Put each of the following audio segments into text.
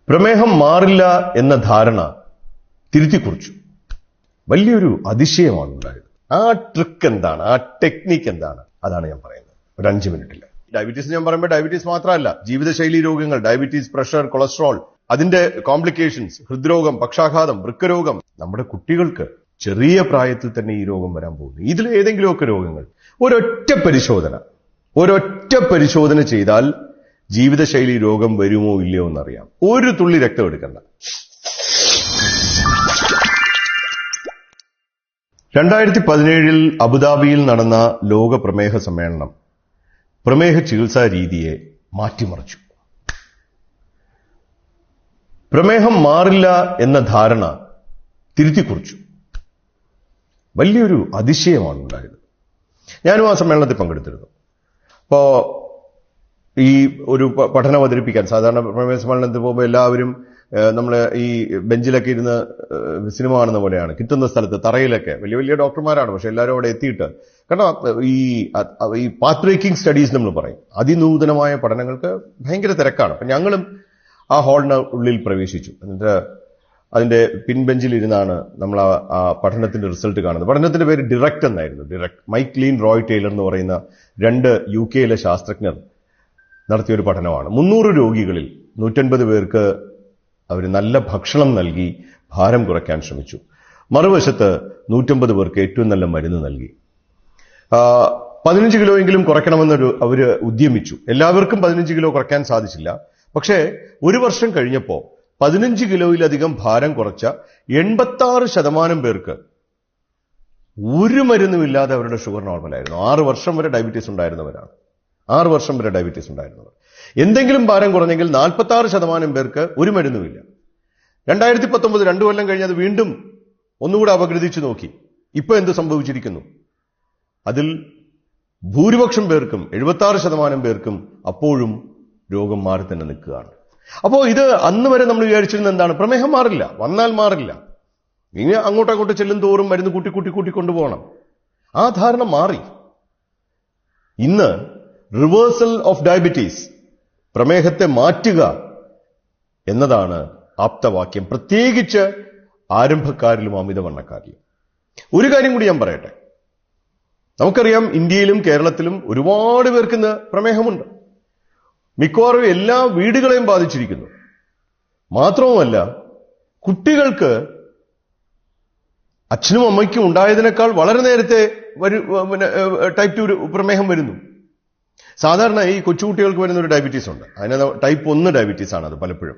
പ്രമേഹം മാറില്ല എന്ന ധാരണ തിരുത്തിക്കുറിച്ചു. വലിയൊരു അതിശയമാണ് ഉണ്ടായത്. ആ ട്രിക്ക് എന്താണ്, ആ ടെക്നിക്ക് എന്താണ്, അതാണ് ഞാൻ പറയുന്നത് ഒരു 5 മിനിറ്റിൽ. ഡയബറ്റീസ് ഞാൻ പറയുമ്പോൾ ഡയബറ്റീസ് മാത്രമല്ല, ജീവിതശൈലി രോഗങ്ങൾ, ഡയബറ്റീസ്, പ്രഷർ, കൊളസ്ട്രോൾ, അതിന്റെ കോംപ്ലിക്കേഷൻസ്, ഹൃദ്രോഗം, പക്ഷാഘാതം, വൃക്കരോഗം. നമ്മുടെ കുട്ടികൾക്ക് ചെറിയ പ്രായത്തിൽ തന്നെ ഈ രോഗം വരാൻ പോകുന്നു. ഇതിൽ ഏതെങ്കിലുമൊക്കെ രോഗങ്ങൾ ഒരൊറ്റ പരിശോധന ചെയ്താൽ ജീവിതശൈലി രോഗം വരുമോ ഇല്ലയോ എന്നറിയാം. ഒരു തുള്ളി രക്തം എടുക്കണ്ട. 2017 അബുദാബിയിൽ നടന്ന ലോക പ്രമേഹ സമ്മേളനം പ്രമേഹ ചികിത്സാ രീതിയെ മാറ്റിമറിച്ചു. പ്രമേഹം മാറില്ല എന്ന ധാരണ തിരുത്തിക്കുറിച്ചു. വലിയൊരു അതിശയമാണ് ഉണ്ടായത്. ഞാനും ആ സമ്മേളനത്തിൽ പങ്കെടുത്തിരുന്നു. അപ്പോ ഈ ഒരു പഠനം അവതരിപ്പിക്കാൻ, സാധാരണ പ്രമേഹ സമ്മേളനത്തിൽ പോകുമ്പോൾ എല്ലാവരും നമ്മളെ ഈ ബെഞ്ചിലൊക്കെ ഇരുന്ന് സിനിമ കാണുന്ന പോലെയാണ്. കിട്ടുന്ന സ്ഥലത്ത് തറയിലൊക്കെ വലിയ വലിയ ഡോക്ടർമാരാണ്, പക്ഷെ എല്ലാവരും അവിടെ എത്തിയിട്ട്, കാരണം ഈ പാത്ത് ബ്രേക്കിംഗ് സ്റ്റഡീസ് നമ്മൾ പറയും, അതിനൂതനമായ പഠനങ്ങൾക്ക് ഭയങ്കര തിരക്കാണ്. അപ്പൊ ഞങ്ങളും ആ ഹാളിന് ഉള്ളിൽ പ്രവേശിച്ചു. എന്നിട്ട് അതിന്റെ പിൻബെഞ്ചിലിരുന്നാണ് നമ്മൾ ആ പഠനത്തിന്റെ റിസൾട്ട് കാണുന്നത്. പഠനത്തിന്റെ പേര് ഡിറക്റ്റ് എന്നായിരുന്നു. ഡിറക്റ്റ്. മൈക്ലീൻ റോയ് ടൈലർ എന്ന് പറയുന്ന 2 UK ശാസ്ത്രജ്ഞർ നടത്തിയൊരു പഠനമാണ്. 300 രോഗികളിൽ 150 പേർക്ക് അവർ നല്ല ഭക്ഷണം നൽകി ഭാരം കുറയ്ക്കാൻ ശ്രമിച്ചു. മറുവശത്ത് 150 പേർക്ക് ഏറ്റവും നല്ല മരുന്ന് നൽകി. 15 കിലോയെങ്കിലും കുറയ്ക്കണമെന്ന് അവര് ഉദ്യമിച്ചു. എല്ലാവർക്കും 15 കിലോ കുറയ്ക്കാൻ സാധിച്ചില്ല. പക്ഷേ 1 വർഷം കഴിഞ്ഞപ്പോ 15 കിലോയിലധികം ഭാരം കുറച്ച 86% പേർക്ക് ഒരു മരുന്നുമില്ലാതെ അവരുടെ ഷുഗർ നോർമലായിരുന്നു. 6 വർഷം വരെ ഡയബറ്റീസ് ഉണ്ടായിരുന്നവരാണ്. 6 വർഷം വരെ ഡയബറ്റീസ് ഉണ്ടായിരുന്നവർ. എന്തെങ്കിലും ഭാരം കുറഞ്ഞെങ്കിൽ 46% പേർക്ക് ഒരു മരുന്നുമില്ല. 2019 2 കൊല്ലം കഴിഞ്ഞത് വീണ്ടും ഒന്നുകൂടെ അപഗ്രഥിച്ചു നോക്കി. ഇപ്പൊ എന്ത് സംഭവിച്ചിരിക്കുന്നു? അതിൽ ഭൂരിപക്ഷം പേർക്കും 76% പേർക്കും അപ്പോഴും രോഗം മാറി തന്നെ നിൽക്കുകയാണ്. അപ്പോ ഇത് അന്ന് വരെ നമ്മൾ വിചാരിച്ചിരുന്നത് എന്താണ്? പ്രമേഹം മാറില്ല, വന്നാൽ മാറില്ല, ഇനി അങ്ങോട്ടങ്ങോട്ട് ചെല്ലും തോറും മരുന്ന് കൂട്ടി കൊണ്ടുപോകണം. ആ ധാരണ മാറി. ഇന്ന് റിവേഴ്സൽ ഓഫ് ഡയബറ്റീസ്, പ്രമേഹത്തെ മാറ്റുക എന്നതാണ് ആപ്തവാക്യം, പ്രത്യേകിച്ച് ആരംഭക്കാരിലും അമിതവണ്ണക്കാരിലും. ഒരു കാര്യം കൂടി ഞാൻ പറയട്ടെ. നമുക്കറിയാം, ഇന്ത്യയിലും കേരളത്തിലും ഒരുപാട് പേർക്ക് ഇന്ന് പ്രമേഹമുണ്ട്. മിക്കവാറും എല്ലാ വീടുകളെയും ബാധിച്ചിരിക്കുന്നു. മാത്രവുമല്ല, കുട്ടികൾക്ക് അച്ഛനും അമ്മയ്ക്കും ഉണ്ടായതിനേക്കാൾ വളരെ നേരത്തെ ടൈപ്പ് 2 പ്രമേഹം വരുന്നു. സാധാരണ ഈ കൊച്ചുകുട്ടികൾക്ക് വരുന്ന ഒരു ഡയബറ്റീസ് ഉണ്ട്, അതിന് ടൈപ്പ് 1 ഡയബറ്റീസ് ആണ്. അത് പലപ്പോഴും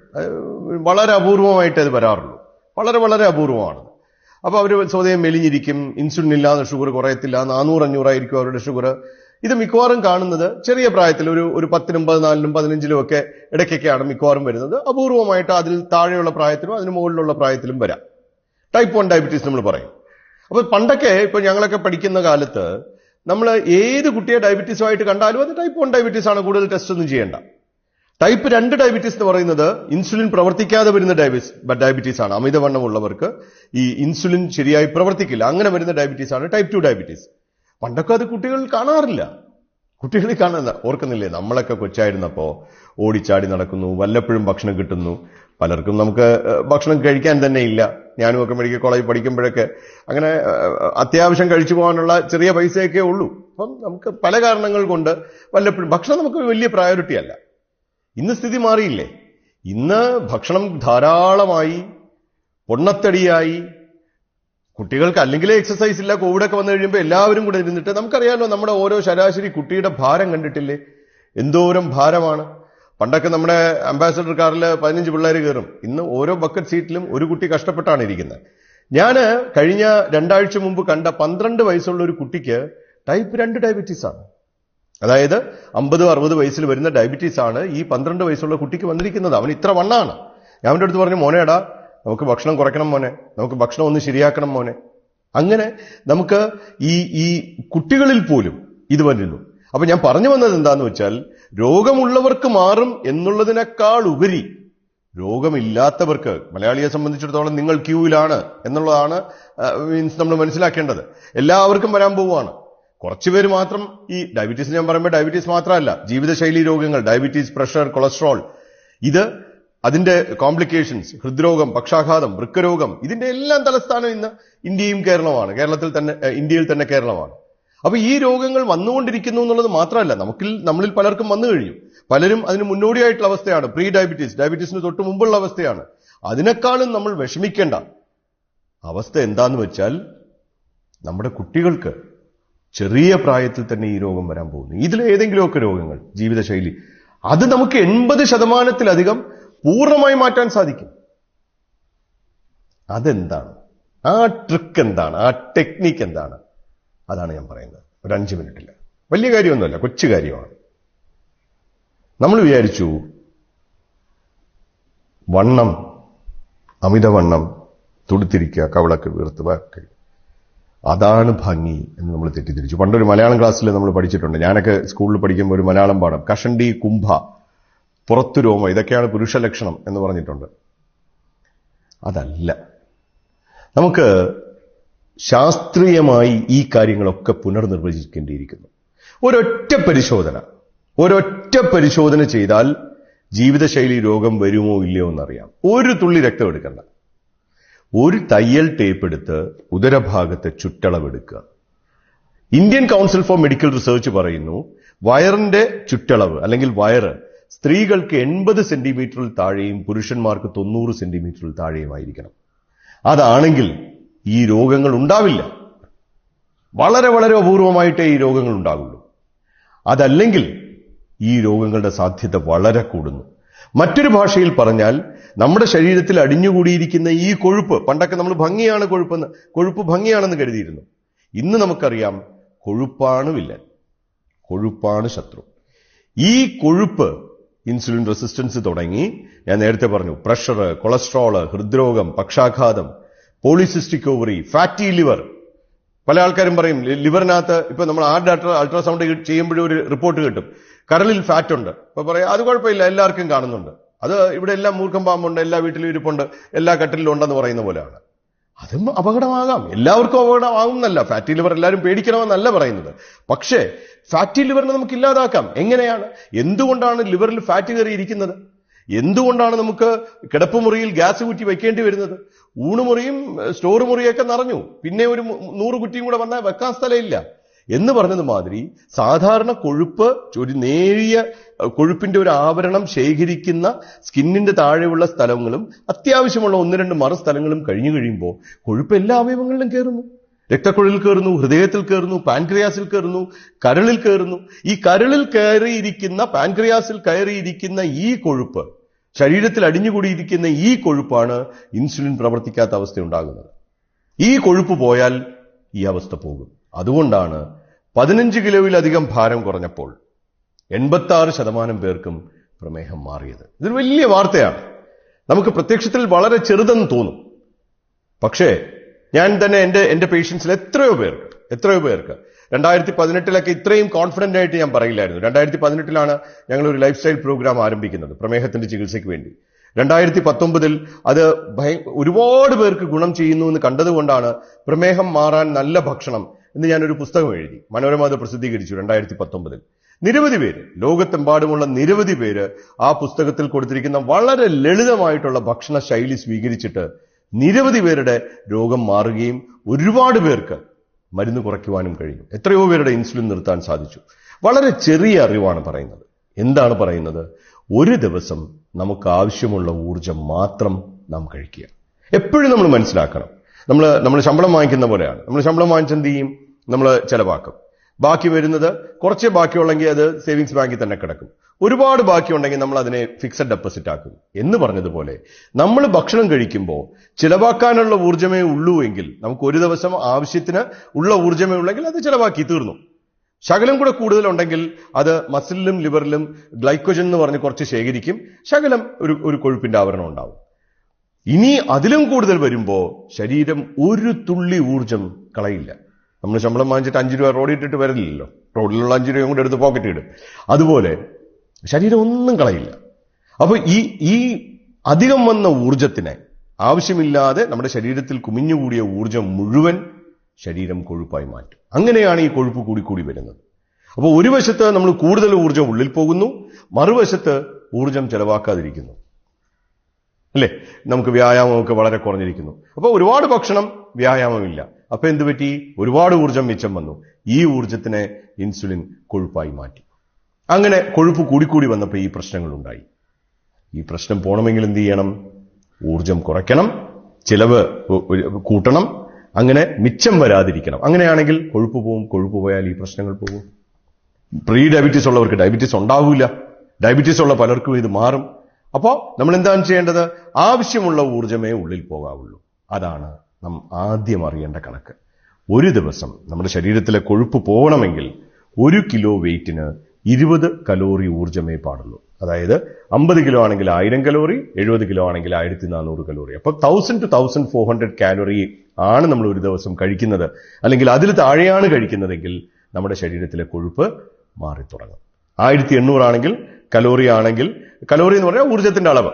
വളരെ അപൂർവമായിട്ട് അത് വരാറുള്ളൂ. വളരെ അപൂർവമാണ്. അപ്പൊ അവർ സ്വയം മെലിഞ്ഞിരിക്കും, ഇൻസുലിൻ ഇല്ലാതെ ഷുഗർ കുറയത്തില്ല, 400-500 ആയിരിക്കും അവരുടെ ഷുഗർ. ഇത് മിക്കവാറും കാണുന്നത് ചെറിയ പ്രായത്തിൽ, ഒരു 10-നും 14-നും 15-നും ഒക്കെ ഇടയ്ക്കൊക്കെയാണ് മിക്കവാറും വരുന്നത്. അപൂർവമായിട്ട് അതിൽ താഴെയുള്ള പ്രായത്തിലും അതിന് മുകളിലുള്ള പ്രായത്തിലും വരാം. ടൈപ്പ് 1 ഡയബറ്റീസ് നമ്മൾ പറയും. അപ്പൊ പണ്ടൊക്കെ, ഇപ്പൊ ഞങ്ങളൊക്കെ പഠിക്കുന്ന കാലത്ത്, നമ്മൾ ഏത് കുട്ടിയെ ഡയബറ്റീസുമായിട്ട് കണ്ടാലും അത് ടൈപ്പ് 1 ഡയബറ്റീസ് ആണ്, കൂടുതൽ ടെസ്റ്റ് ഒന്നും ചെയ്യേണ്ട. ടൈപ്പ് 2 ഡയബറ്റീസ് എന്ന് പറയുന്നത് ഇൻസുലിൻ പ്രവർത്തിക്കാതെ വരുന്ന ഡയബറ്റീസ് ആണ്. അമിതവണ്ണമുള്ളവർക്ക് ഈ ഇൻസുലിൻ ശരിയായി പ്രവർത്തിക്കില്ല, അങ്ങനെ വരുന്ന ഡയബറ്റീസ് ആണ് ടൈപ്പ് 2 ഡയബറ്റീസ്. പണ്ടൊക്കെ അത് കുട്ടികൾ കാണാറില്ല. കുട്ടികളിൽ കാണുന്ന ഓർക്കുന്നില്ലേ? നമ്മളൊക്കെ കൊച്ചായിരുന്നപ്പോ ഓടിച്ചാടി നടക്കുന്നു, വല്ലപ്പോഴും ഭക്ഷണം കിട്ടുന്നു. പലർക്കും നമുക്ക് ഭക്ഷണം കഴിക്കാൻ തന്നെ ഇല്ല. ഞാനും ഒക്കെ മെഡിക്കൽ കോളേജിൽ പഠിക്കുമ്പോഴൊക്കെ അങ്ങനെ അത്യാവശ്യം കഴിച്ചു പോകാനുള്ള ചെറിയ പൈസയൊക്കെ ഉള്ളൂ. അപ്പം നമുക്ക് പല കാരണങ്ങൾ കൊണ്ട് വല്ലപ്പോഴും ഭക്ഷണം നമുക്ക് വലിയ പ്രയോറിറ്റി അല്ല. ഇന്ന് സ്ഥിതി മാറിയില്ലേ? ഇന്ന് ഭക്ഷണം ധാരാളമായി, പൊണ്ണത്തടിയായി, കുട്ടികൾക്ക് അല്ലെങ്കിലേ എക്സസൈസ് ഇല്ല. കോവിഡൊക്കെ വന്നു കഴിയുമ്പോൾ എല്ലാവരും കൂടെ ഇരുന്നിട്ട്, നമുക്കറിയാമല്ലോ നമ്മുടെ ഓരോ ശരാശരി കുട്ടിയുടെ ഭാരം കണ്ടിട്ടില്ലേ? എന്തോരം ഭാരമാണ്. പണ്ടൊക്കെ നമ്മുടെ അംബാസഡർ കാറിൽ 15 പിള്ളേർ കയറും. ഇന്ന് ഓരോ ബക്കറ്റ് സീറ്റിലും ഒരു കുട്ടി കഷ്ടപ്പെട്ടാണ് ഇരിക്കുന്നത്. ഞാന് കഴിഞ്ഞ 2 ആഴ്ച മുമ്പ് കണ്ട 12 വയസ്സുള്ള ഒരു കുട്ടിക്ക് ടൈപ്പ് 2 ഡയബറ്റീസ് ആണ്. അതായത് 50-60 വയസ്സിൽ വരുന്ന ഡയബറ്റീസ് ആണ് ഈ 12 വയസ്സുള്ള കുട്ടിക്ക് വന്നിരിക്കുന്നത്. അവൻ ഇത്ര വണ്ണാണ്. ഞാൻ അവൻ്റെ അടുത്ത് പറഞ്ഞു, മോനേടാ, നമുക്ക് ഭക്ഷണം കുറയ്ക്കണം മോനെ, നമുക്ക് ഭക്ഷണം ഒന്ന് ശരിയാക്കണം മോനെ. അങ്ങനെ നമുക്ക് ഈ കുട്ടികളിൽ പോലും ഇത് വരുന്നു. അപ്പൊ ഞാൻ പറഞ്ഞു വന്നത് എന്താന്ന് വെച്ചാൽ, രോഗമുള്ളവർക്ക് മാറും എന്നുള്ളതിനേക്കാൾ ഉപരി രോഗമില്ലാത്തവർക്ക്, മലയാളിയെ സംബന്ധിച്ചിടത്തോളം നിങ്ങൾ ക്യൂവിലാണ് എന്നുള്ളതാണ് നമ്മൾ മനസ്സിലാക്കേണ്ടത്. എല്ലാവർക്കും വരാൻ പോവുകയാണ്. കുറച്ചുപേര് മാത്രം ഈ ഡയബറ്റീസ്, ഞാൻ പറയുമ്പോൾ ഡയബറ്റീസ് മാത്രമല്ല, ജീവിതശൈലി രോഗങ്ങൾ, ഡയബറ്റീസ്, പ്രഷർ, കൊളസ്ട്രോൾ, ഇത് അതിന്റെ കോംപ്ലിക്കേഷൻസ്, ഹൃദ്രോഗം, പക്ഷാഘാതം, വൃക്കരോഗം, ഇതിന്റെ എല്ലാം തലസ്ഥാനം ഇന്ന് ഇന്ത്യയും കേരളമാണ്. ഇന്ത്യയിൽ തന്നെ കേരളമാണ്. അപ്പൊ ഈ രോഗങ്ങൾ വന്നുകൊണ്ടിരിക്കുന്നു എന്നുള്ളത് മാത്രമല്ല, നമ്മളിൽ പലർക്കും വന്നു കഴിഞ്ഞു. പലരും അതിന് മുന്നോടിയായിട്ടുള്ള അവസ്ഥയാണ് പ്രീ ഡയബറ്റീസ്, ഡയബറ്റീസിന് തൊട്ട് മുമ്പുള്ള അവസ്ഥയാണ്. അതിനേക്കാളും നമ്മൾ വിഷമിക്കേണ്ട അവസ്ഥ എന്താന്ന് വെച്ചാൽ, നമ്മുടെ കുട്ടികൾക്ക് ചെറിയ പ്രായത്തിൽ തന്നെ ഈ രോഗം വരാൻ പോകുന്നു. ഇതിലേതെങ്കിലുമൊക്കെ രോഗങ്ങൾ, ജീവിതശൈലി, അത് നമുക്ക് 80% പൂർണ്ണമായി മാറ്റാൻ സാധിക്കും. അതെന്താണ്? ആ ട്രിക്ക് എന്താണ്? ആ ടെക്നിക്ക് എന്താണ്? അതാണ് ഞാൻ പറയുന്നത്. ഒരു 5 മിനിറ്റിൽ. വലിയ കാര്യമൊന്നുമല്ല, കൊച്ചു കാര്യമാണ്. നമ്മൾ വിചാരിച്ചു വണ്ണം, അമിതവണ്ണം, തുടുത്തിരിക്കുക, കവളൊക്കെ വീർത്ത് അതാണ് ഭംഗി എന്ന് നമ്മൾ തെറ്റിദ്ധരിച്ചു. പണ്ടൊരു മലയാളം ക്ലാസ്സിൽ നമ്മൾ പഠിച്ചിട്ടുണ്ട്. ഞാനൊക്കെ സ്കൂളിൽ പഠിക്കുമ്പോൾ ഒരു മലയാളം പാഠം, കഷണ്ടി, കുംഭ, പുറത്തു രോമ, ഇതൊക്കെയാണ് പുരുഷ ലക്ഷണം എന്ന് പറഞ്ഞിട്ടുണ്ട്. അതല്ല. നമുക്ക് ശാസ്ത്രീയമായി ഈ കാര്യങ്ങളൊക്കെ പുനർനിർവചിക്കേണ്ടിയിരിക്കുന്നു. ഒരൊറ്റ പരിശോധന ചെയ്താൽ ജീവിതശൈലി രോഗം വരുമോ ഇല്ലയോ എന്നറിയാം. ഒരു തുള്ളി രക്തം എടുക്കണ്ട. ഒരു തയ്യൽ ടേപ്പ് എടുത്ത് ഉദരഭാഗത്തെ ചുറ്റളവെടുക്കുക. Indian Council for Medical Research പറയുന്നു, വയറിന്റെ ചുറ്റളവ് അല്ലെങ്കിൽ വയറ് സ്ത്രീകൾക്ക് 80 സെന്റിമീറ്ററിൽ താഴെയും പുരുഷന്മാർക്ക് 90 സെന്റിമീറ്ററിൽ താഴെയുമായിരിക്കണം. അതാണെങ്കിൽ ഈ രോഗങ്ങൾ ഉണ്ടാവില്ല. വളരെ വളരെ അപൂർവമായിട്ടേ ഈ രോഗങ്ങൾ ഉണ്ടാകുള്ളൂ. അതല്ലെങ്കിൽ ഈ രോഗങ്ങളുടെ സാധ്യത വളരെ കൂടുന്നു. മറ്റൊരു ഭാഷയിൽ പറഞ്ഞാൽ, നമ്മുടെ ശരീരത്തിൽ അടിഞ്ഞുകൂടിയിരിക്കുന്ന ഈ കൊഴുപ്പ്, പണ്ടൊക്കെ നമ്മൾ കൊഴുപ്പ് ഭംഗിയാണെന്ന് കരുതിയിരുന്നു. ഇന്ന് നമുക്കറിയാം, കൊഴുപ്പാണ് വില്ലൻ, കൊഴുപ്പാണ് ശത്രു. ഈ കൊഴുപ്പ് ഇൻസുലിൻ റെസിസ്റ്റൻസ് തുടങ്ങി, ഞാൻ നേരത്തെ പറഞ്ഞു, പ്രഷർ, കൊളസ്ട്രോള്, ഹൃദ്രോഗം, പക്ഷാഘാതം, പോളിസിസ്റ്റിക് ഓവറി, ഫാറ്റി ലിവർ. പല ആൾക്കാരും പറയും ലിവറിനകത്ത്, ഇപ്പൊ നമ്മൾ അൾട്രാസൗണ്ട് ചെയ്യുമ്പോഴും ഒരു റിപ്പോർട്ട് കിട്ടും, കരളിൽ ഫാറ്റ് ഉണ്ട്. ഇപ്പൊ പറയാം അത് കുഴപ്പമില്ല, എല്ലാവർക്കും കാണുന്നുണ്ട്, അത് ഇവിടെ എല്ലാം മൂർഖം പാമ്പുണ്ട്, എല്ലാ വീട്ടിലും ഇരിപ്പുണ്ട്, എല്ലാ കട്ടിലും ഉണ്ടെന്ന് പറയുന്ന പോലെയാണ്. അതും അപകടമാകാം, എല്ലാവർക്കും അപകടമാകും എന്നല്ല, ഫാറ്റി ലിവർ എല്ലാവരും പേടിക്കണമെന്നല്ല പറയുന്നത്. പക്ഷേ ഫാറ്റി ലിവറിനെ നമുക്ക് ഇല്ലാതാക്കാം. എങ്ങനെയാണ്? എന്തുകൊണ്ടാണ് ലിവറിൽ ഫാറ്റ് കയറിയിരിക്കുന്നത്? എന്തുകൊണ്ടാണ് നമുക്ക് കിടപ്പുമുറിയിൽ ഗ്യാസ് കുറ്റി വയ്ക്കേണ്ടി വരുന്നത്? ഊണുമുറിയും സ്റ്റോർ മുറിയൊക്കെ നിറഞ്ഞു, പിന്നെ ഒരു 100 കുറ്റിയും കൂടെ വന്നാൽ വെക്കാൻ സ്ഥലമില്ല എന്ന് പറഞ്ഞത് മാതിരി, സാധാരണ കൊഴുപ്പ്, ഒരു നേരിയ കൊഴുപ്പിന്റെ ഒരു ആവരണം ശേഖരിക്കുന്ന സ്കിന്നിന്റെ താഴെയുള്ള സ്ഥലങ്ങളും അത്യാവശ്യമുള്ള 1-2 മറുസ്ഥലങ്ങളും കഴിഞ്ഞു കഴിയുമ്പോൾ കൊഴുപ്പ് എല്ലാ അവയവങ്ങളിലും കയറുന്നു. രക്തക്കുഴലിൽ കയറുന്നു, ഹൃദയത്തിൽ കയറുന്നു, പാൻക്രിയാസിൽ കയറുന്നു, കരളിൽ കയറുന്നു. ഈ കരളിൽ കയറിയിരിക്കുന്ന, പാൻക്രിയാസിൽ കയറിയിരിക്കുന്ന ഈ കൊഴുപ്പ്, ശരീരത്തിൽ അടിഞ്ഞുകൂടിയിരിക്കുന്ന ഈ കൊഴുപ്പാണ് ഇൻസുലിൻ പ്രവർത്തിക്കാത്ത അവസ്ഥ ഉണ്ടാകുന്നത്. ഈ കൊഴുപ്പ് പോയാൽ ഈ അവസ്ഥ പോകും. അതുകൊണ്ടാണ് 15 കിലോയിലധികം ഭാരം കുറഞ്ഞപ്പോൾ 86% പേർക്കും പ്രമേഹം മാറിയത്. ഇതൊരു വലിയ വാർത്തയാണ്. നമുക്ക് പ്രത്യക്ഷത്തിൽ വളരെ ചെറുതെന്ന് തോന്നും. പക്ഷേ ഞാൻ തന്നെ എന്റെ പേഷ്യൻസിൽ എത്രയോ പേർക്ക് 2018 ഇത്രയും കോൺഫിഡന്റ് ആയിട്ട് ഞാൻ പറയില്ലായിരുന്നു. 2018 ഞങ്ങൾ ഒരു ലൈഫ് സ്റ്റൈൽ പ്രോഗ്രാം ആരംഭിക്കുന്നത് പ്രമേഹത്തിന്റെ ചികിത്സയ്ക്ക് വേണ്ടി. 2019 അത് ഒരുപാട് പേർക്ക് ഗുണം ചെയ്യുന്നു എന്ന് കണ്ടതുകൊണ്ടാണ് പ്രമേഹം മാറാൻ നല്ല ഭക്ഷണം എന്ന് ഞാനൊരു പുസ്തകം എഴുതി. മനോരമ അത് പ്രസിദ്ധീകരിച്ചു 2019. നിരവധി പേര്, ലോകത്തെമ്പാടുമുള്ള നിരവധി പേര് ആ പുസ്തകത്തിൽ കൊടുത്തിരിക്കുന്ന വളരെ ലളിതമായിട്ടുള്ള ഭക്ഷണ ശൈലി സ്വീകരിച്ചിട്ട് നിരവധി പേരുടെ രോഗം മാറുകയും ഒരുപാട് പേർക്ക് മരുന്ന് കുറയ്ക്കുവാനും കഴിഞ്ഞു. എത്രയോ പേരുടെ ഇൻസുലിൻ നിർത്താൻ സാധിച്ചു. വളരെ ചെറിയ അറിവാണ് പറയുന്നത്. എന്താണ് പറയുന്നത്? ഒരു ദിവസം നമുക്ക് ആവശ്യമുള്ള ഊർജം മാത്രം നാം കഴിക്കുക. എപ്പോഴും നമ്മൾ മനസ്സിലാക്കണം, നമ്മൾ ശമ്പളം വാങ്ങിക്കുന്ന പോലെയാണ്. നമ്മൾ ശമ്പളം വാങ്ങിച്ചെന്ത് ചെയ്യും? നമ്മൾ ചെലവാക്കും. ബാക്കി വരുന്നത് കുറച്ചേ ബാക്കിയുള്ളെങ്കിൽ അത് സേവിങ്സ് ബാങ്കിൽ തന്നെ കിടക്കും. ഒരുപാട് ബാക്കിയുണ്ടെങ്കിൽ നമ്മൾ അതിനെ ഫിക്സഡ് ഡെപ്പോസിറ്റ് ആക്കും. എന്ന് പറഞ്ഞതുപോലെ നമ്മൾ ഭക്ഷണം കഴിക്കുമ്പോൾ ചിലവാക്കാനുള്ള ഊർജ്ജമേ ഉള്ളൂ എങ്കിൽ, നമുക്ക് ഒരു ദിവസം ആവശ്യത്തിന് ഉള്ള ഊർജ്ജമേ ഉള്ളെങ്കിൽ അത് ചിലവാക്കി തീർന്നു. ശകലം കൂടെ കൂടുതലുണ്ടെങ്കിൽ അത് മസിലിലും ലിവറിലും ഗ്ലൈക്കോജൻ എന്ന് പറഞ്ഞ് കുറച്ച് ശേഖരിക്കും. ശകലം ഒരു കൊഴുപ്പിന്റെ ആവരണം ഉണ്ടാവും. ഇനി അതിലും കൂടുതൽ വരുമ്പോൾ ശരീരം ഒരു തുള്ളി ഊർജം കളയില്ല. നമ്മൾ ശമ്പളം വാങ്ങിച്ചിട്ട് 5 രൂപ റോഡിൽ ഇട്ടിട്ട് വരില്ലല്ലോ. റോഡിലുള്ള 5 രൂപയും കൂടെ എടുത്ത് പോക്കറ്റ് ഇടും. അതുപോലെ ശരീരം ഒന്നും കളയില്ല. അപ്പൊ ഈ അധികം വന്ന ഊർജത്തിനെ ആവശ്യമില്ലാതെ നമ്മുടെ ശരീരത്തിൽ കുമിഞ്ഞുകൂടിയ ഊർജം മുഴുവൻ ശരീരം കൊഴുപ്പായി മാറ്റും. അങ്ങനെയാണ് ഈ കൊഴുപ്പ് കൂടി വരുന്നത്. അപ്പോൾ ഒരു വശത്ത് നമ്മൾ കൂടുതൽ ഊർജം ഉള്ളിൽ പോകുന്നു, മറുവശത്ത് ഊർജം ചെലവാക്കാതിരിക്കുന്നു. അല്ലേ? നമുക്ക് വ്യായാമമൊക്കെ വളരെ കുറഞ്ഞിരിക്കുന്നു. അപ്പൊ ഒരുപാട് ഭക്ഷണം, വ്യായാമമില്ല. അപ്പൊ എന്ത് പറ്റി? ഒരുപാട് ഊർജം മിച്ചം വന്നു. ഈ ഊർജത്തിനെ ഇൻസുലിൻ കൊഴുപ്പായി മാറ്റി. അങ്ങനെ കൊഴുപ്പ് കൂടിക്കൂടി വന്നപ്പോൾ ഈ പ്രശ്നങ്ങൾ ഉണ്ടായി. ഈ പ്രശ്നം പോകണമെങ്കിൽ എന്ത് ചെയ്യണം? ഊർജം കുറയ്ക്കണം, ചിലവ് കൂട്ടണം, അങ്ങനെ മിച്ചം വരാതിരിക്കണം. അങ്ങനെയാണെങ്കിൽ കൊഴുപ്പ് പോവും. കൊഴുപ്പ് പോയാൽ ഈ പ്രശ്നങ്ങൾ പോകും. പ്രീ ഡയബറ്റീസ് ഉള്ളവർക്ക് ഡയബറ്റീസ് ഉണ്ടാവില്ല. ഡയബറ്റീസ് ഉള്ള പലർക്കും ഇത് മാറും. അപ്പോൾ നമ്മൾ എന്താണ് ചെയ്യേണ്ടത്? ആവശ്യമുള്ള ഊർജമേ ഉള്ളിൽ പോകാവുള്ളൂ. അതാണ് നാം ആദ്യം അറിയേണ്ട കണക്ക്. ഒരു ദിവസം നമ്മുടെ ശരീരത്തിലെ കൊഴുപ്പ് പോകണമെങ്കിൽ 1 കിലോ വെയിറ്റിന് 20 കലോറി ഊർജമേ പാടുള്ളൂ. അതായത് 50 കിലോ ആണെങ്കിൽ 1000 കലോറി, 70 കിലോ ആണെങ്കിൽ 1400 കലോറി. അപ്പൊ 1000 to 1400 കാലറി ആണ് നമ്മൾ ഒരു ദിവസം കഴിക്കുന്നത്. അല്ലെങ്കിൽ അതിൽ താഴെയാണ് കഴിക്കുന്നതെങ്കിൽ നമ്മുടെ ശരീരത്തിലെ കൊഴുപ്പ് മാറിത്തുടങ്ങും. 1800 ആണെങ്കിൽ കലോറി എന്ന് പറഞ്ഞാൽ ഊർജത്തിന്റെ അളവ്,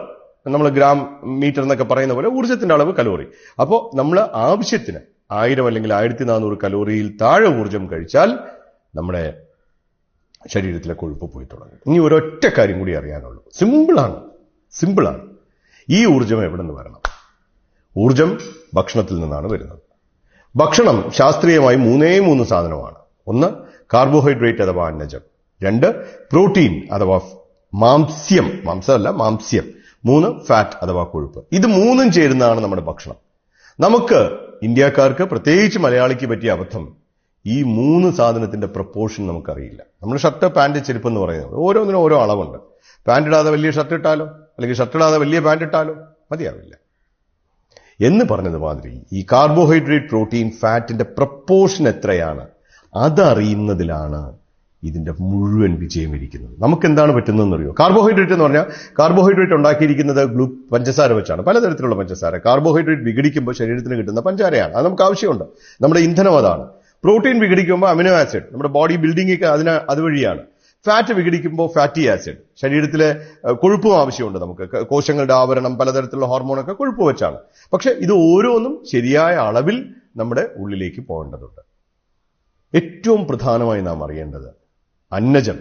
നമ്മൾ ഗ്രാം മീറ്റർ എന്നൊക്കെ പറയുന്ന പോലെ ഊർജത്തിന്റെ അളവ് കലോറി. അപ്പോൾ നമ്മൾ ആവശ്യത്തിന് 1000 അല്ലെങ്കിൽ 1400 കലോറിയിൽ താഴെ ഊർജം കഴിച്ചാൽ നമ്മുടെ ശരീരത്തിലെ കൊഴുപ്പ് പോയി തുടങ്ങും. ഇനി ഒരൊറ്റ കാര്യം കൂടി അറിയാനുള്ളൂ. സിമ്പിളാണ്. ഈ ഊർജം എവിടെ നിന്ന് വരണം? ഊർജം ഭക്ഷണത്തിൽ നിന്നാണ് വരുന്നത്. ഭക്ഷണം ശാസ്ത്രീയമായി 3 സാധനമാണ്. 1 കാർബോഹൈഡ്രേറ്റ് അഥവാ അന്നജം, 2 പ്രോട്ടീൻ അഥവാ മാംസ്യം, 3 ഫാറ്റ് അഥവാ കൊഴുപ്പ്. ഇത് 3 ചേരുന്നതാണ് നമ്മുടെ ഭക്ഷണം. നമുക്ക് ഇന്ത്യക്കാർക്ക്, പ്രത്യേകിച്ച് മലയാളിക്ക് പറ്റിയ അബദ്ധം, ഈ 3 സാധനത്തിന്റെ പ്രപ്പോർഷൻ നമുക്കറിയില്ല. നമ്മൾ ഷർട്ട്, പാന്റ്, ചെരുപ്പ് എന്ന് പറയുന്നത് ഓരോന്നിനും ഓരോ അളവുണ്ട്. പാന്റ് ഇടാതെ വലിയ ഷർട്ട് ഇട്ടാലോ, അല്ലെങ്കിൽ ഷർട്ട് ഇടാതെ വലിയ പാന്റ് ഇട്ടാലോ മതിയാവില്ല. എന്ന് പറഞ്ഞത് മാതിരി ഈ കാർബോഹൈഡ്രേറ്റ്, പ്രോട്ടീൻ, ഫാറ്റിന്റെ പ്രപ്പോർഷൻ എത്രയാണ് അതറിയുന്നതിലാണ് ഇതിന്റെ മുഴുവൻ വിജയം ഇരിക്കുന്നത്. നമുക്ക് എന്താണ് പറ്റുന്നതെന്ന് അറിയോ? കാർബോഹൈഡ്രേറ്റ് എന്ന് പറഞ്ഞാൽ കാർബോഹൈഡ്രേറ്റ് ഉണ്ടാക്കിയിരിക്കുന്നത് പഞ്ചസാര വെച്ചാണ്, പലതരത്തിലുള്ള പഞ്ചസാര. കാർബോഹൈഡ്രേറ്റ് വിഘടിക്കുമ്പോൾ ശരീരത്തിന് കിട്ടുന്ന പഞ്ചാരയാണ്, അത് നമുക്ക് ആവശ്യമുണ്ട്. നമ്മുടെ ഇന്ധനം അതാണ്. പ്രോട്ടീൻ വിഘടിക്കുമ്പോൾ അമിനോ ആസിഡ്, നമ്മുടെ ബോഡി ബിൽഡിംഗ് അതുവഴിയാണ്. ഫാറ്റ് വിഘടിക്കുമ്പോൾ ഫാറ്റി ആസിഡ്, ശരീരത്തിലെ കൊഴുപ്പും ആവശ്യമുണ്ട് നമുക്ക്. കോശങ്ങളുടെ ആവരണം, പലതരത്തിലുള്ള ഹോർമോണൊക്കെ കൊഴുപ്പ് വെച്ചാണ്. പക്ഷെ ഇത് ഓരോന്നും ശരിയായ അളവിൽ നമ്മുടെ ഉള്ളിലേക്ക് പോകേണ്ടതുണ്ട്. ഏറ്റവും പ്രധാനമായി നാം അറിയേണ്ടത് അന്നജം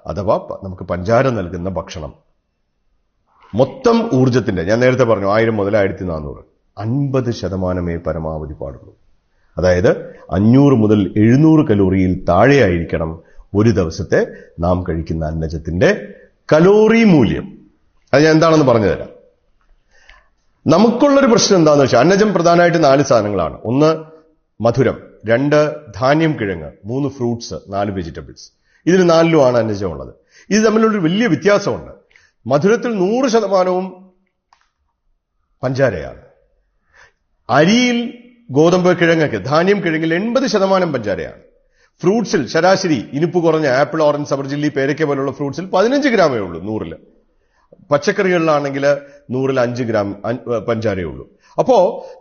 അഥവാ നമുക്ക് പഞ്ചാര നൽകുന്ന ഭക്ഷണം. മൊത്തം ഊർജത്തിന്റെ, ഞാൻ നേരത്തെ പറഞ്ഞു 1000 മുതൽ 1400, 50% പരമാവധി പാടുള്ളൂ. അതായത് 500 മുതൽ 700 കലോറിയിൽ താഴെയായിരിക്കണം ഒരു ദിവസത്തെ നാം കഴിക്കുന്ന അന്നജത്തിന്റെ കലോറി മൂല്യം. അത് ഞാൻ എന്താണെന്ന് പറഞ്ഞു തരാം. നമുക്കുള്ളൊരു പ്രശ്നം എന്താണെന്ന് വെച്ചാൽ, അന്നജം പ്രധാനമായിട്ട് 4 സാധനങ്ങളാണ്. 1 മധുരം, 2 ധാന്യം കിഴങ്ങ്, 3 ഫ്രൂട്ട്സ്, 4 വെജിറ്റബിൾസ്. ഇതിൽ 4ലുമാണ് അന്നജം ഉള്ളത്. ഇത് തമ്മിലൊരു വലിയ വ്യത്യാസമുണ്ട്. മധുരത്തിൽ 100% പഞ്ചാരയാണ്. അരിയിൽ, ഗോതമ്പ്, കിഴങ്ങൊക്കെ, ധാന്യം കിഴങ്ങിൽ 80% പഞ്ചാരയാണ്. ഫ്രൂട്ട്സിൽ ശരാശരി ഇനിപ്പ് കുറഞ്ഞ ആപ്പിൾ, ഓറഞ്ച്, സബർജില്ലി, പേരയ്ക്ക പോലുള്ള ഫ്രൂട്ട്സിൽ 15 ഗ്രാമേ ഉള്ളൂ 100-ല്. പച്ചക്കറികളിലാണെങ്കിൽ 100-ൽ 5 ഗ്രാം പഞ്ചാരയേ ഉള്ളൂ. അപ്പോ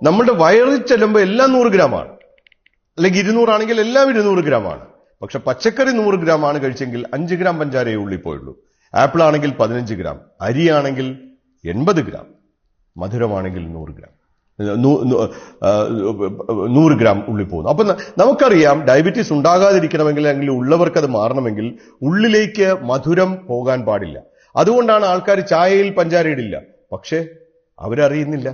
നമ്മുടെ വയറിൽ ചെല്ലുമ്പോൾ എല്ലാം 100 ഗ്രാമാണ്. അല്ലെങ്കിൽ 200 ആണെങ്കിൽ എല്ലാം 200 ഗ്രാമാണ്. പക്ഷെ പച്ചക്കറി 100 ഗ്രാമാണ് കഴിച്ചെങ്കിൽ 5 ഗ്രാം പഞ്ചാരയേ ഉള്ളിപ്പോയുള്ളൂ. ആപ്പിൾ ആണെങ്കിൽ 15 ഗ്രാം, അരിയാണെങ്കിൽ 80 ഗ്രാം, മധുരമാണെങ്കിൽ 100 ഗ്രാം ഉള്ളിൽ പോകുന്നു. അപ്പൊ നമുക്കറിയാം, ഡയബറ്റീസ് ഉണ്ടാകാതിരിക്കണമെങ്കിൽ, അല്ലെങ്കിൽ ഉള്ളവർക്ക് അത് മാറണമെങ്കിൽ ഉള്ളിലേക്ക് മധുരം പോകാൻ പാടില്ല. അതുകൊണ്ടാണ് ആൾക്കാർ ചായയിൽ പഞ്ചാര ഇടില്ല. പക്ഷേ അവരറിയുന്നില്ല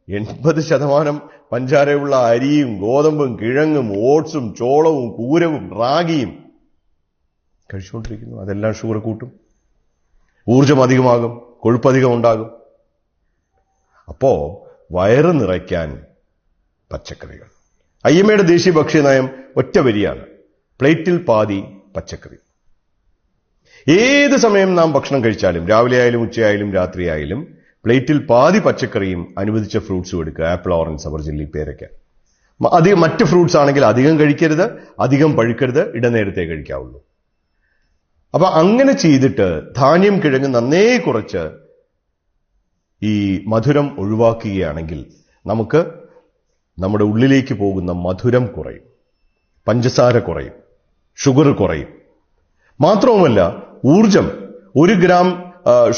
80% പഞ്ചാരയുള്ള അരിയും, ഗോതമ്പും, കിഴങ്ങും, ഓട്സും, ചോളവും, കൂരവും, റാഗിയും കഴിച്ചുകൊണ്ടിരിക്കുന്നു. അതെല്ലാം ഷുഗർ കൂട്ടും, ഊർജം അധികമാകും, കൊഴുപ്പധികം ഉണ്ടാകും. അപ്പോ വയറ് നിറയ്ക്കാൻ പച്ചക്കറികൾ. IMAയുടെ ദേശീയ ഭക്ഷ്യനയം ഒറ്റ വരിയാണ്: പ്ലേറ്റിൽ പാതി പച്ചക്കറി. ഏത് സമയം നാം ഭക്ഷണം കഴിച്ചാലും, രാവിലെ ആയാലും ഉച്ചയായാലും രാത്രിയായാലും, പ്ലേറ്റിൽ പാതി പച്ചക്കറിയും അനുവദിച്ച ഫ്രൂട്ട്സും എടുക്കുക. ആപ്പിൾ, ഓറഞ്ച്, സബർജില്ലി, പേരയ്ക്ക. മറ്റ് ഫ്രൂട്ട്സ് ആണെങ്കിൽ അധികം കഴിക്കരുത്, അധികം പഴുക്കരുത്, ഇടനേരത്തെ കഴിക്കാവുള്ളൂ. അപ്പൊ അങ്ങനെ ചെയ്തിട്ട് ധാന്യം, കിഴങ്ങ് നന്നേ കുറച്ച് ഈ മധുരം ഒഴിവാക്കുകയാണെങ്കിൽ നമുക്ക് നമ്മുടെ ഉള്ളിലേക്ക് പോകുന്ന മധുരം കുറയും, പഞ്ചസാര കുറയും, ഷുഗർ കുറയും. മാത്രവുമല്ല, ഊർജം, 1 ഗ്രാം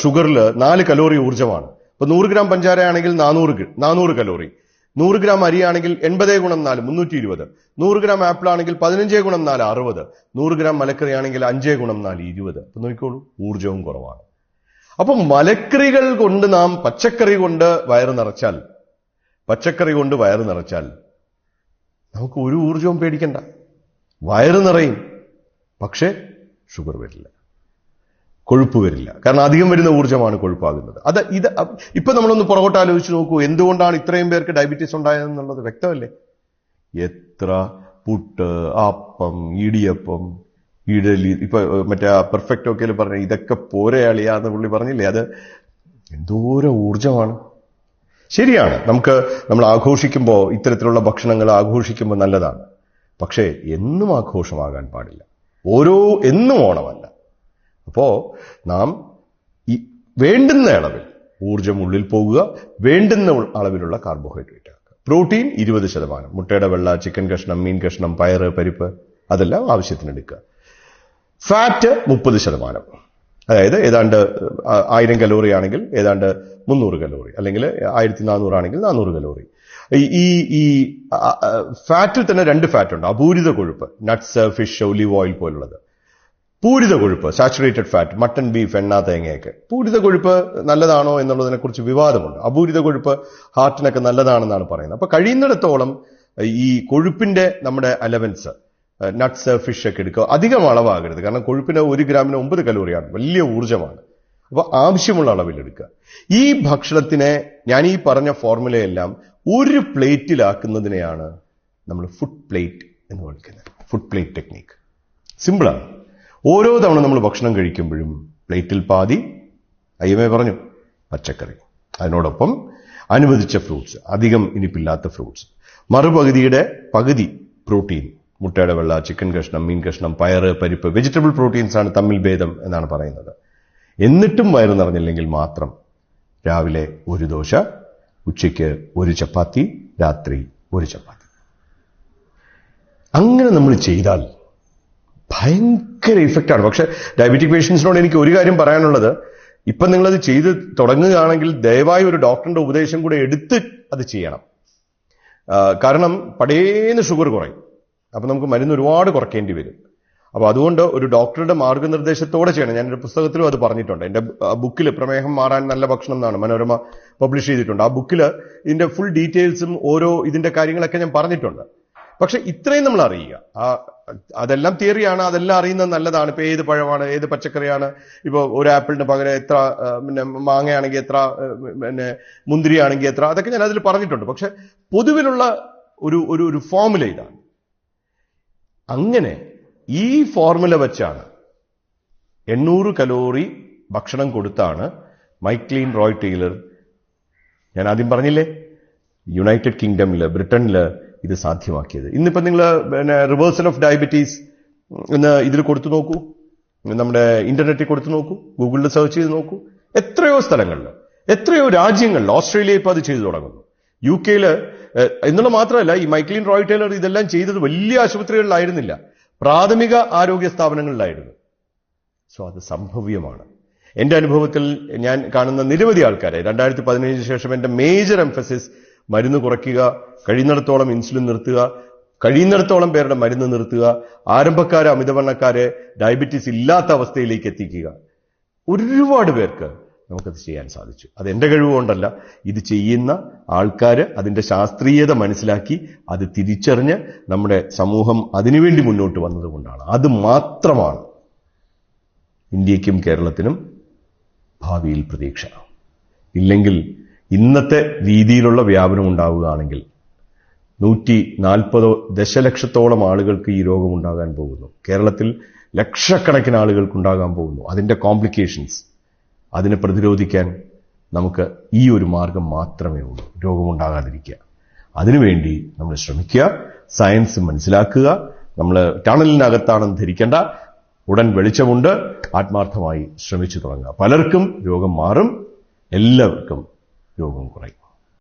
ഷുഗറിൽ 4 കലോറി ഊർജമാണ്. ഇപ്പൊ 100 ഗ്രാം പഞ്ചാര ആണെങ്കിൽ 400 കലോറി. 100 ഗ്രാം അരിയാണെങ്കിൽ 80 ഗുണം 4 320. 100 ഗ്രാം ആപ്പിൾ ആണെങ്കിൽ 15 ഗുണം 4 60. 100 ഗ്രാം മലക്കറി ആണെങ്കിൽ 5 ഗുണം 4 20. അപ്പൊ നോക്കിക്കോളൂ, ഊർജവും കുറവാണ്. അപ്പം മലക്കറികൾ കൊണ്ട് നാം പച്ചക്കറി കൊണ്ട് വയറ് നിറച്ചാൽ നമുക്ക് ഒരു ഊർജവും പേടിക്കണ്ട. വയറ് നിറയും, പക്ഷേ ഷുഗർ വരില്ല, കൊഴുപ്പ് വരില്ല. കാരണം അധികം വരുന്ന ഊർജ്ജമാണ് കൊഴുപ്പാകുന്നത്. ഇപ്പൊ നമ്മളൊന്ന് പുറകോട്ട് ആലോചിച്ച് നോക്കൂ, എന്തുകൊണ്ടാണ് ഇത്രയും പേർക്ക് ഡയബറ്റീസ് ഉണ്ടായതെന്നുള്ളത് വ്യക്തമല്ലേ? എത്ര പുട്ട്, അപ്പം, ഇടിയപ്പം, ഇഡലി, ഇപ്പൊ മറ്റേ പെർഫെക്റ്റ് ഓക്കെയിൽ പറഞ്ഞ ഇതൊക്കെ പോരയാളിയാന്ന് പുള്ളി പറഞ്ഞില്ലേ, അത് എന്തോരം ഊർജമാണ്. ശരിയാണ്, നമ്മൾ ആഘോഷിക്കുമ്പോൾ ഇത്തരത്തിലുള്ള ഭക്ഷണങ്ങൾ ആഘോഷിക്കുമ്പോൾ നല്ലതാണ്. പക്ഷേ എന്നും ആഘോഷമാകാൻ പാടില്ല, എന്നും ഓണമല്ല. അപ്പോ നാം ഈ വേണ്ടുന്ന അളവിൽ ഊർജം ഉള്ളിൽ പോകുക, വേണ്ടുന്ന അളവിലുള്ള കാർബോഹൈഡ്രേറ്റ് ആക്കുക. പ്രോട്ടീൻ 20%, മുട്ടയുടെ വെള്ള, ചിക്കൻ കഷ്ണം, മീൻ കഷ്ണം, പയറ്, പരിപ്പ് അതെല്ലാം ആവശ്യത്തിനെടുക്കുക. ഫാറ്റ് 30%, അതായത് ഏതാണ്ട് 1000 കലോറി ആണെങ്കിൽ ഏതാണ്ട് 300 കലോറി, അല്ലെങ്കിൽ 1400 ആണെങ്കിൽ 400 കലോറി. ഈ ഫാറ്റിൽ തന്നെ 2 ഫാറ്റ് ഉണ്ട്. അപൂരിത കൊഴുപ്പ്, നട്ട്സ്, ഫിഷ്, ഒലിവ് ഓയിൽ പോലുള്ളത്. പൂരിത കൊഴുപ്പ്, സാച്ചുറേറ്റഡ് ഫാറ്റ്, മട്ടൺ, ബീഫ്, എണ്ണ, തേങ്ങയൊക്കെ. പൂരിത കൊഴുപ്പ് നല്ലതാണോ എന്നുള്ളതിനെ കുറിച്ച് വിവാദമുണ്ട്. അപൂരിത കൊഴുപ്പ് ഹാർട്ടിനൊക്കെ നല്ലതാണെന്നാണ് പറയുന്നത്. അപ്പൊ കഴിയുന്നിടത്തോളം ഈ കൊഴുപ്പിന്റെ നമ്മുടെ അലവൻസ്, നട്ട്സ്, ഫിഷ് ഒക്കെ എടുക്കുക. അധികം അളവാകരുത്, കാരണം കൊഴുപ്പിന് 1 ഗ്രാമിന് 9 കലോറിയാണ്, വലിയ ഊർജ്ജമാണ്. അപ്പൊ ആവശ്യമുള്ള അളവിൽ എടുക്കുക. ഈ ഭക്ഷണത്തിനെ ഞാൻ ഈ പറഞ്ഞ ഫോർമുലയെല്ലാം ഒരു പ്ലേറ്റിലാക്കുന്നതിനെയാണ് നമ്മൾ ഫുഡ് പ്ലേറ്റ് എന്ന് വിളിക്കുന്നത്. ഫുഡ് പ്ലേറ്റ് ടെക്നീക്ക് സിമ്പിളാണ്. ഓരോ തവണ നമ്മൾ ഭക്ഷണം കഴിക്കുമ്പോഴും പ്ലേറ്റിൽ പാതി അയ്യമേ പറഞ്ഞു പച്ചക്കറി, അതിനോടൊപ്പം അനുവദിച്ച ഫ്രൂട്ട്സ്, അധികം ഇനിപ്പില്ലാത്ത ഫ്രൂട്ട്സ്, മറുപകുതിയുടെ പകുതി പ്രോട്ടീൻ, മുട്ടയുടെ വെള്ള, ചിക്കൻ കഷ്ണം, മീൻ കഷ്ണം, പയറ്, പരിപ്പ്, വെജിറ്റബിൾ പ്രോട്ടീൻസ് ആണ് തമ്മിൽ ഭേദം എന്നാണ് പറയുന്നത്. എന്നിട്ടും വയറ് നിറഞ്ഞില്ലെങ്കിൽ മാത്രം രാവിലെ 1 ദോശ, ഉച്ചയ്ക്ക് 1 ചപ്പാത്തി, രാത്രി 1 ചപ്പാത്തി. അങ്ങനെ നമ്മൾ ചെയ്താൽ ഭയങ്കര ഇഫക്റ്റാണ്. പക്ഷെ ഡയബറ്റിക് പേഷ്യൻസിനോട് എനിക്ക് ഒരു കാര്യം പറയാനുള്ളത്, ഇപ്പം നിങ്ങളത് ചെയ്ത് തുടങ്ങുകയാണെങ്കിൽ ദയവായി ഒരു ഡോക്ടറിന്റെ ഉപദേശം കൂടെ എടുത്ത് അത് ചെയ്യണം. കാരണം പടേന്ന് ഷുഗർ കുറയും, അപ്പൊ നമുക്ക് മരുന്ന് ഒരുപാട് കുറയ്ക്കേണ്ടി വരും. അപ്പൊ അതുകൊണ്ട് ഒരു ഡോക്ടറുടെ മാർഗനിർദ്ദേശത്തോടെ ചെയ്യണം. ഞാനൊരു പുസ്തകത്തിലും അത് പറഞ്ഞിട്ടുണ്ട്. എന്റെ ബുക്കിൽ പ്രമേഹം മാറാൻ നല്ല ഭക്ഷണം എന്നാണ് മനോരമ പബ്ലിഷ് ചെയ്തിട്ടുണ്ട്. ആ ബുക്കിൽ ഇതിന്റെ ഫുൾ ഡീറ്റെയിൽസും ഓരോ ഇതിന്റെ കാര്യങ്ങളൊക്കെ ഞാൻ പറഞ്ഞിട്ടുണ്ട്. പക്ഷെ ഇത്രയും നമ്മൾ അറിയുക, അതെല്ലാം തിയറിയാണ്, അതെല്ലാം അറിയുന്നത് നല്ലതാണ്. ഇപ്പൊ ഏത് പഴമാണ്, ഏത് പച്ചക്കറിയാണ്, ഇപ്പൊ ഒരു ആപ്പിളിന് പകരം എത്ര, പിന്നെ മാങ്ങയാണെങ്കിൽ എത്ര, പിന്നെ മുന്തിരിയാണെങ്കിൽ എത്ര, അതൊക്കെ ഞാൻ അതിൽ പറഞ്ഞിട്ടുണ്ട്. പക്ഷെ പൊതുവിലുള്ള ഒരു ഫോർമുല ഇതാണ്. അങ്ങനെ ഈ ഫോർമുല വെച്ചാണ് 800 കലോറി ഭക്ഷണം കൊടുത്താണ് മൈക്ലീൻ റോയ് ടൈലർ, ഞാൻ ആദ്യം പറഞ്ഞില്ലേ, യുണൈറ്റഡ് കിങ്ഡമില്, ബ്രിട്ടനില് ഇത് സാധ്യമാക്കിയത്. ഇന്നിപ്പോ നിങ്ങൾ പിന്നെ റിവേഴ്സൽ ഓഫ് ഡയബറ്റീസ് എന്ന് ഇതിൽ കൊടുത്തു നോക്കൂ, നമ്മുടെ ഇന്റർനെറ്റിൽ കൊടുത്തു നോക്കൂ, ഗൂഗിളിൽ സെർച്ച് ചെയ്ത് നോക്കൂ. എത്രയോ സ്ഥലങ്ങളിൽ, എത്രയോ രാജ്യങ്ങളിൽ, ഓസ്ട്രേലിയ ഇപ്പൊ അത് ചെയ്തു തുടങ്ങുന്നു, UK എന്നുള്ള മാത്രമല്ല, ഈ മൈക്ലീൻ റോയ് ടൈലർ ഇതെല്ലാം ചെയ്തത് വലിയ ആശുപത്രികളിലായിരുന്നില്ല, പ്രാഥമിക ആരോഗ്യ സ്ഥാപനങ്ങളിലായിരുന്നു. സോ അത് സംഭവ്യമാണ്. എന്റെ അനുഭവത്തിൽ ഞാൻ കാണുന്ന നിരവധി ആൾക്കാരെ 2015 ശേഷം എന്റെ മേജർ എംഫസിസ് മരുന്ന് കുറയ്ക്കുക, കഴിയുന്നിടത്തോളം ഇൻസുലിൻ നിർത്തുക, കഴിയുന്നിടത്തോളം പേരുടെ മരുന്ന് നിർത്തുക, ആരംഭക്കാരെ, അമിതവണ്ണക്കാരെ ഡയബറ്റീസ് ഇല്ലാത്ത അവസ്ഥയിലേക്ക് എത്തിക്കുക. ഒരുപാട് പേർക്ക് നമുക്കത് ചെയ്യാൻ സാധിച്ചു. അത് എന്റെ കഴിവുകൊണ്ടല്ല, ഇത് ചെയ്യുന്ന ആൾക്കാർ അതിന്റെ ശാസ്ത്രീയത മനസ്സിലാക്കി അത് തിരിച്ചറിഞ്ഞ് നമ്മുടെ സമൂഹം അതിനുവേണ്ടി മുന്നോട്ട് വന്നതുകൊണ്ടാണ്. അത് മാത്രമാണ് ഇന്ത്യക്കും കേരളത്തിനും ഭാവിയിൽ പ്രതീക്ഷ. ഇല്ലെങ്കിൽ ഇന്നത്തെ രീതിയിലുള്ള വ്യാപനം ഉണ്ടാവുകയാണെങ്കിൽ 140 ദശലക്ഷത്തോളം ആളുകൾക്ക് ഈ രോഗം ഉണ്ടാകാൻ പോകുന്നു. കേരളത്തിൽ ലക്ഷക്കണക്കിന് ആളുകൾക്കുണ്ടാകാൻ പോകുന്നു. അതിന്റെ കോംപ്ലിക്കേഷൻസ്, അതിനെ പ്രതിരോധിക്കാൻ നമുക്ക് ഈ ഒരു മാർഗം മാത്രമേ ഉള്ളൂ, രോഗമുണ്ടാകാതിരിക്കുക. അതിനുവേണ്ടി നമ്മൾ ശ്രമിക്കുക, സയൻസ് മനസ്സിലാക്കുക. നമ്മൾ ടണലിനകത്താണെന്ന് ധരിക്കേണ്ട, ഉടൻ വെളിച്ചമുണ്ട്, ആത്മാർത്ഥമായി ശ്രമിച്ചു തുടങ്ങുക. പലർക്കും രോഗം മാറും, എല്ലാവർക്കും രോഗം കുറയും.